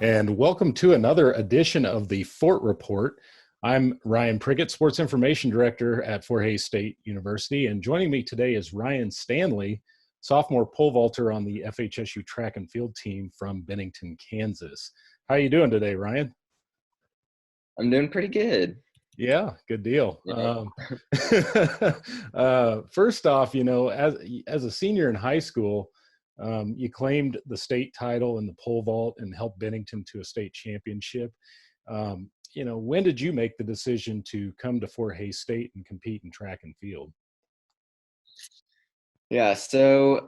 and welcome to another edition of the Fort Report. I'm Ryan Prickett, Sports Information Director at Fort Hays State University, and joining me today is Ryan Stanley, sophomore pole vaulter on the FHSU track and field team from Bennington, Kansas. How are you doing today, Ryan? I'm doing pretty good. Yeah, good deal. Yeah. First off, as a senior in high school, you claimed the state title in the pole vault and helped Bennington to a state championship. When did you make the decision to come to Fort Hays State and compete in track and field? Yeah, so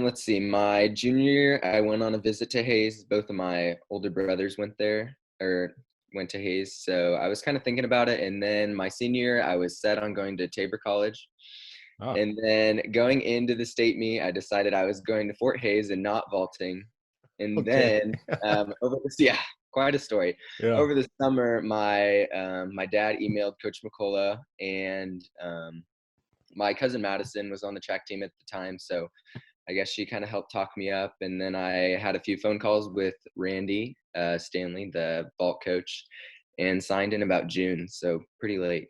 let's see. My junior year, I went on a visit to Hayes. Both of my older brothers went there or went to Hayes. So I was kind of thinking about it. And then my senior year, I was set on going to Tabor College. Ah, And then going into the state meet, I decided I was going to Fort Hays and not vaulting. And okay. then yeah, quite a story. Yeah. Over the summer, my dad emailed Coach McCullough, and my cousin Madison was on the track team at the time, so I guess she kind of helped talk me up. And then I had a few phone calls with Randy Stanley, the vault coach, and signed in about June, so pretty late.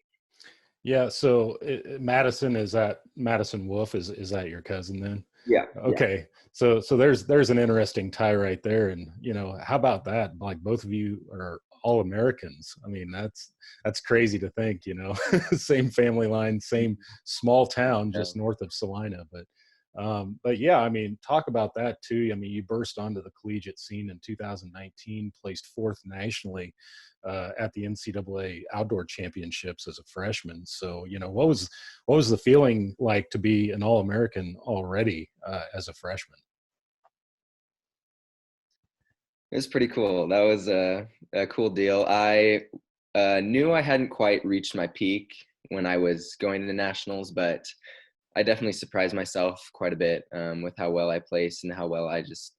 Yeah. So Madison, is that Madison Wolf? Is that your cousin then? Yeah, yeah. Okay. So there's an interesting tie right there. And, how about that? Like both of you are all Americans. I mean, that's crazy to think, same family line, same small town just north of Salina. But yeah, I mean, talk about that too. I mean, you burst onto the collegiate scene in 2019, placed fourth nationally at the NCAA Outdoor Championships as a freshman. So, what was the feeling like to be an All-American already as a freshman? It was pretty cool. That was a cool deal. I knew I hadn't quite reached my peak when I was going to the nationals, but I definitely surprised myself quite a bit with how well I placed and how well I just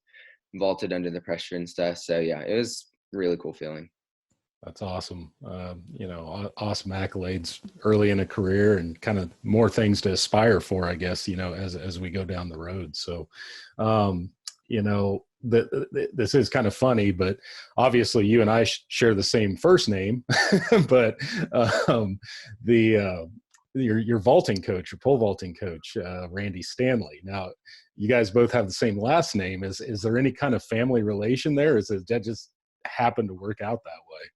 vaulted under the pressure and stuff. So yeah, it was a really cool feeling. That's awesome. Awesome accolades early in a career and kind of more things to aspire for, I guess, as we go down the road. So, this is kind of funny, but obviously you and I share the same first name, but the your vaulting coach, your pole vaulting coach, Randy Stanley. Now, you guys both have the same last name. Is there any kind of family relation there? Is it that just happened to work out that way?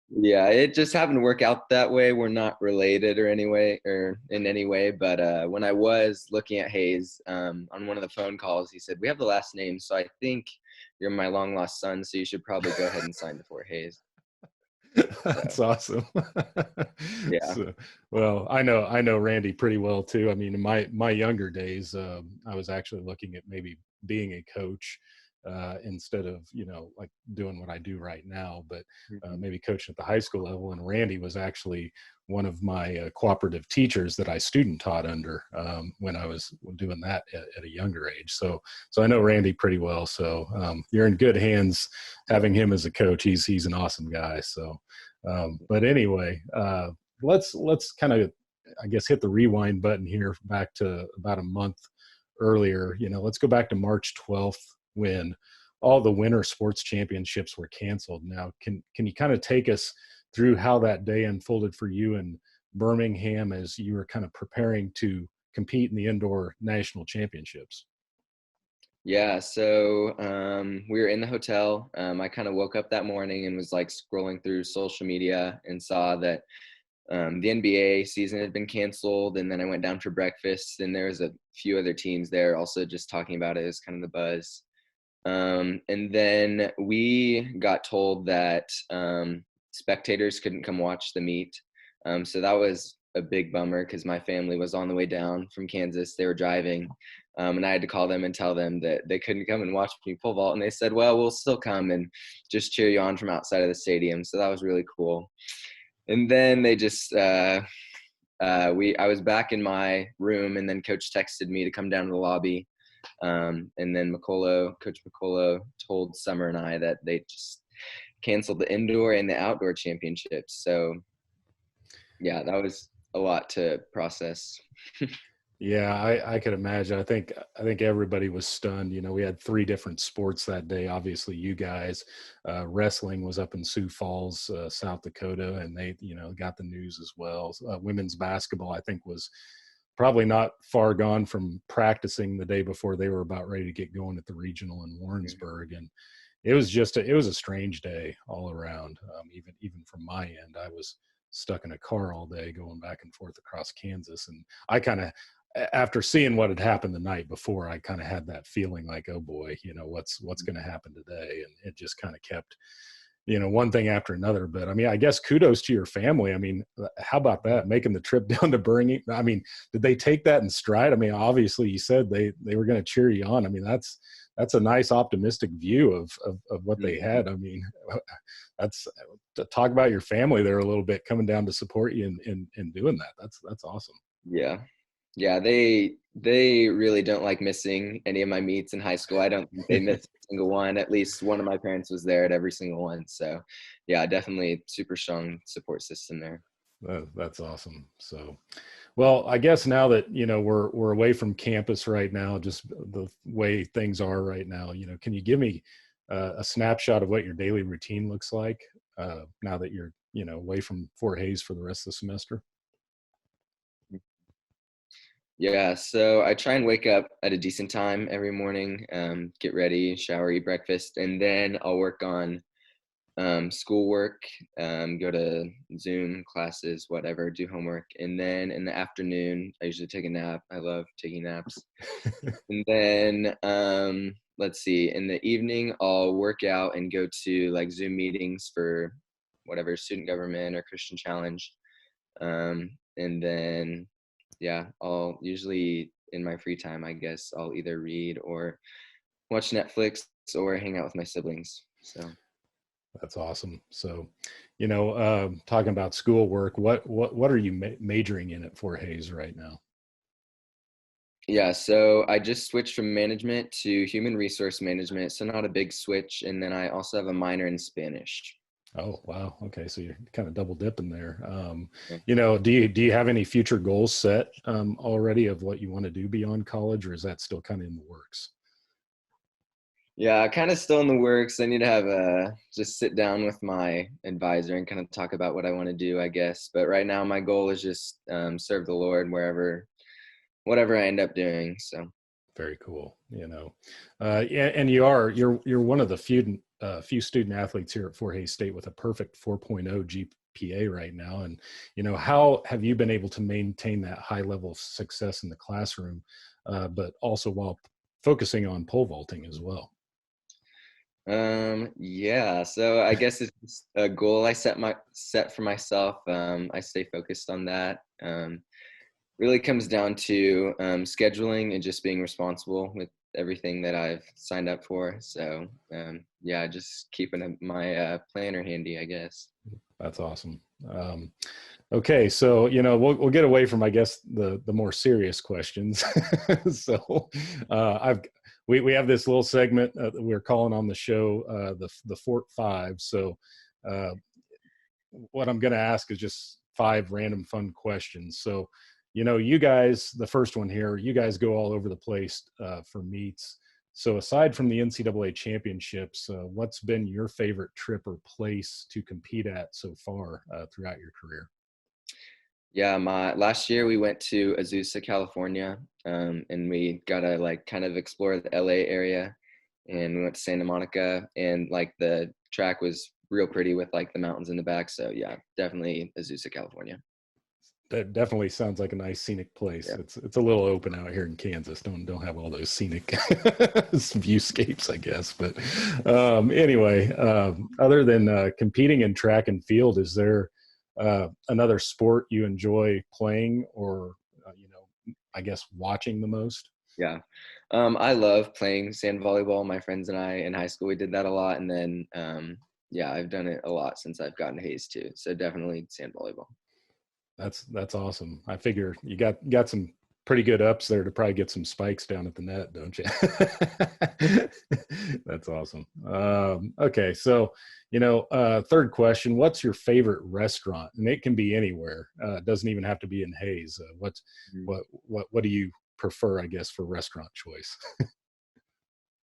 Yeah, it just happened to work out that way. We're not related or anyway or in any way, but when I was looking at Hayes on one of the phone calls, he said, "We have the last name, so I think you're my long lost son, so you should probably go ahead and sign before Hayes." That's So awesome. yeah. So, well, I know Randy pretty well too. I mean, in my younger days, I was actually looking at maybe being a coach instead of like doing what I do right now, but Mhm. maybe coaching at the high school level. And Randy was actually one of my cooperative teachers that I student taught under when I was doing that at a younger age. So I know Randy pretty well. So you're in good hands having him as a coach. He's an awesome guy. So, but anyway, let's kind of, I guess, hit the rewind button here back to about a month earlier. Let's go back to March 12th when all the winter sports championships were canceled. Now, can you kind of take us through how that day unfolded for you in Birmingham as you were kind of preparing to compete in the indoor national championships? Yeah, so we were in the hotel. I kind of woke up that morning and was like scrolling through social media and saw that the NBA season had been canceled. And then I went down for breakfast, and there was a few other teams there also just talking about it. It was kind of the buzz. And then we got told that spectators couldn't come watch the meet. So that was a big bummer because my family was on the way down from Kansas. They were driving. And I had to call them and tell them that they couldn't come and watch me pole vault. And they said, well, we'll still come and just cheer you on from outside of the stadium. So that was really cool. And then they just I was back in my room, and then coach texted me to come down to the lobby. And then Coach McCullough told Summer and I that they just canceled the indoor and the outdoor championships. So yeah, that was a lot to process. Yeah, I could imagine. I think everybody was stunned. You know, we had three different sports that day. Obviously, you guys, wrestling was up in Sioux Falls, South Dakota, and they, got the news as well. Women's basketball, I think, was probably not far gone from practicing the day before they were about ready to get going at the regional in Warrensburg, and it was a strange day all around. Even from my end, I was stuck in a car all day going back and forth across Kansas, and I kind of, after seeing what had happened the night before, I kind of had that feeling like, oh boy, what's going to happen today, and it just kind of kept, one thing after another. But I mean, I guess kudos to your family. I mean, how about that? Making the trip down to Burning. I mean, did they take that in stride? I mean, obviously you said they were going to cheer you on. I mean, that's a nice optimistic view of what they Mhm. had. I mean, that's, to talk about your family there a little bit, coming down to support you in doing that. That's awesome. Yeah. Yeah, they really don't like missing any of my meets in high school. I don't think they missed a single one. At least one of my parents was there at every single one. So, yeah, definitely super strong support system there. That's awesome. So, well, I guess now that we're away from campus right now, just the way things are right now, can you give me a snapshot of what your daily routine looks like now that you're away from Fort Hays for the rest of the semester? Yeah, so I try and wake up at a decent time every morning, get ready, shower, eat breakfast, and then I'll work on schoolwork, go to Zoom classes, whatever, do homework. And then in the afternoon, I usually take a nap. I love taking naps. And then let's see, in the evening, I'll work out and go to like Zoom meetings for whatever student government or Christian challenge. And then, yeah, I'll usually in my free time, I guess I'll either read or watch Netflix or hang out with my siblings. So. That's awesome. So, talking about schoolwork, what are you majoring in at Fort Hays right now? Yeah, so I just switched from management to human resource management, so not a big switch. And then I also have a minor in Spanish. Oh, wow. Okay, so you're kind of double dipping there. Yeah, Do you have any future goals set already of what you want to do beyond college, or is that still kind of in the works? yeah, kind of still in the works. I need to have a just sit down with my advisor and kind of talk about what I want to do, I guess. But right now, my goal is just serve the Lord wherever, whatever I end up doing. So Very cool. Yeah, and you're one of the few student athletes here at Fort Hays State with a perfect 4.0 GPA right now. And how have you been able to maintain that high level of success in the classroom, but also while focusing on pole vaulting as well? yeah, so I guess it's just a goal I set for myself. I stay focused on that. Really comes down to scheduling and just being responsible with everything that I've signed up for. So yeah, just keeping my planner handy, I guess. That's awesome. Okay, so we'll get away from, I guess, the more serious questions. So I've we have this little segment that we're calling on the show the Fort Five. So uh, what I'm going to ask is just five random fun questions. So you guys, the first one here, you guys go all over the place for meets. So aside from the NCAA championships, what's been your favorite trip or place to compete at so far throughout your career? Yeah, my last year we went to Azusa, California, and we got to like kind of explore the LA area, and we went to Santa Monica, and like the track was real pretty with like the mountains in the back. So yeah, definitely Azusa, California. That definitely sounds like a nice scenic place. Yeah. It's a little open out here in Kansas. Don't have all those scenic viewscapes, I guess. But anyway, other than competing in track and field, is there another sport you enjoy playing, or I guess watching the most? Yeah. I love playing sand volleyball. My friends and I in high school, we did that a lot. And then, yeah, I've done it a lot since I've gotten to Hayes too. So definitely sand volleyball. That's awesome. I figure you got some pretty good ups there to probably get some spikes down at the net, don't you? That's awesome. Okay, so third question: what's your favorite restaurant? And it can be anywhere. It doesn't even have to be in Hayes. What do you prefer, I guess, for restaurant choice?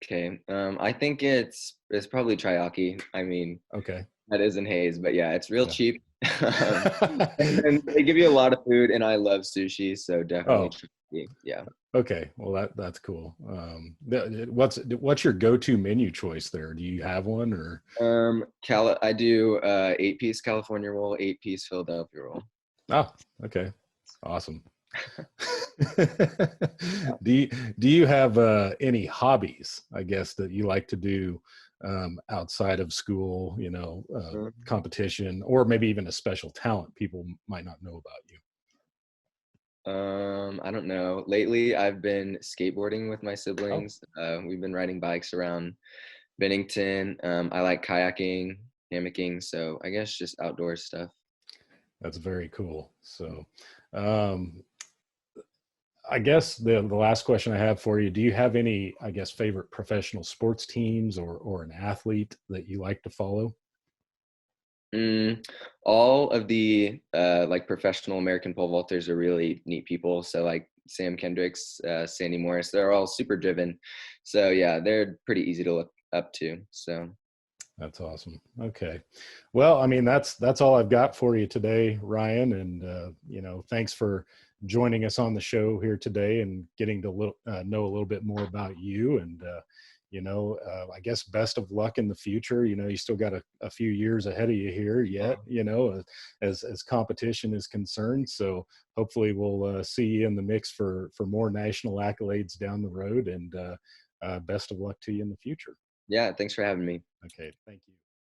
Okay. I think it's probably Triaki. I mean, Okay. that is in Hayes, but yeah, it's real Yeah. cheap. And then they give you a lot of food, and I love sushi, so definitely Oh, Triaki. Yeah. okay. Well, that's cool. What's your go-to menu choice there? Do you have one or? I do 8-piece California roll, 8-piece Philadelphia roll. Oh, okay. Awesome. Do you have any hobbies, I guess, that you like to do outside of school, competition, or maybe even a special talent people might not know about you? I don't know. Lately, I've been skateboarding with my Oh, siblings. We've been riding bikes around Bennington. I like kayaking, hammocking, so I guess just outdoor stuff. that's very cool. So, um, I guess the last question I have for you: do you have any, I guess, favorite professional sports teams or an athlete that you like to follow? Mm, all of the like professional American pole vaulters are really neat people. So like Sam Kendricks, Sandy Morris, they're all super driven. So yeah, they're pretty easy to look up to. So That's awesome. Okay. Well, I mean, that's all I've got for you today, Ryan. And, thanks for joining us on the show here today and getting to know a little bit more about you. And, I guess best of luck in the future. You still got a few years ahead of you here yet, as competition is concerned. So hopefully we'll see you in the mix for more national accolades down the road. And best of luck to you in the future. yeah, thanks for having me. Okay. Thank you.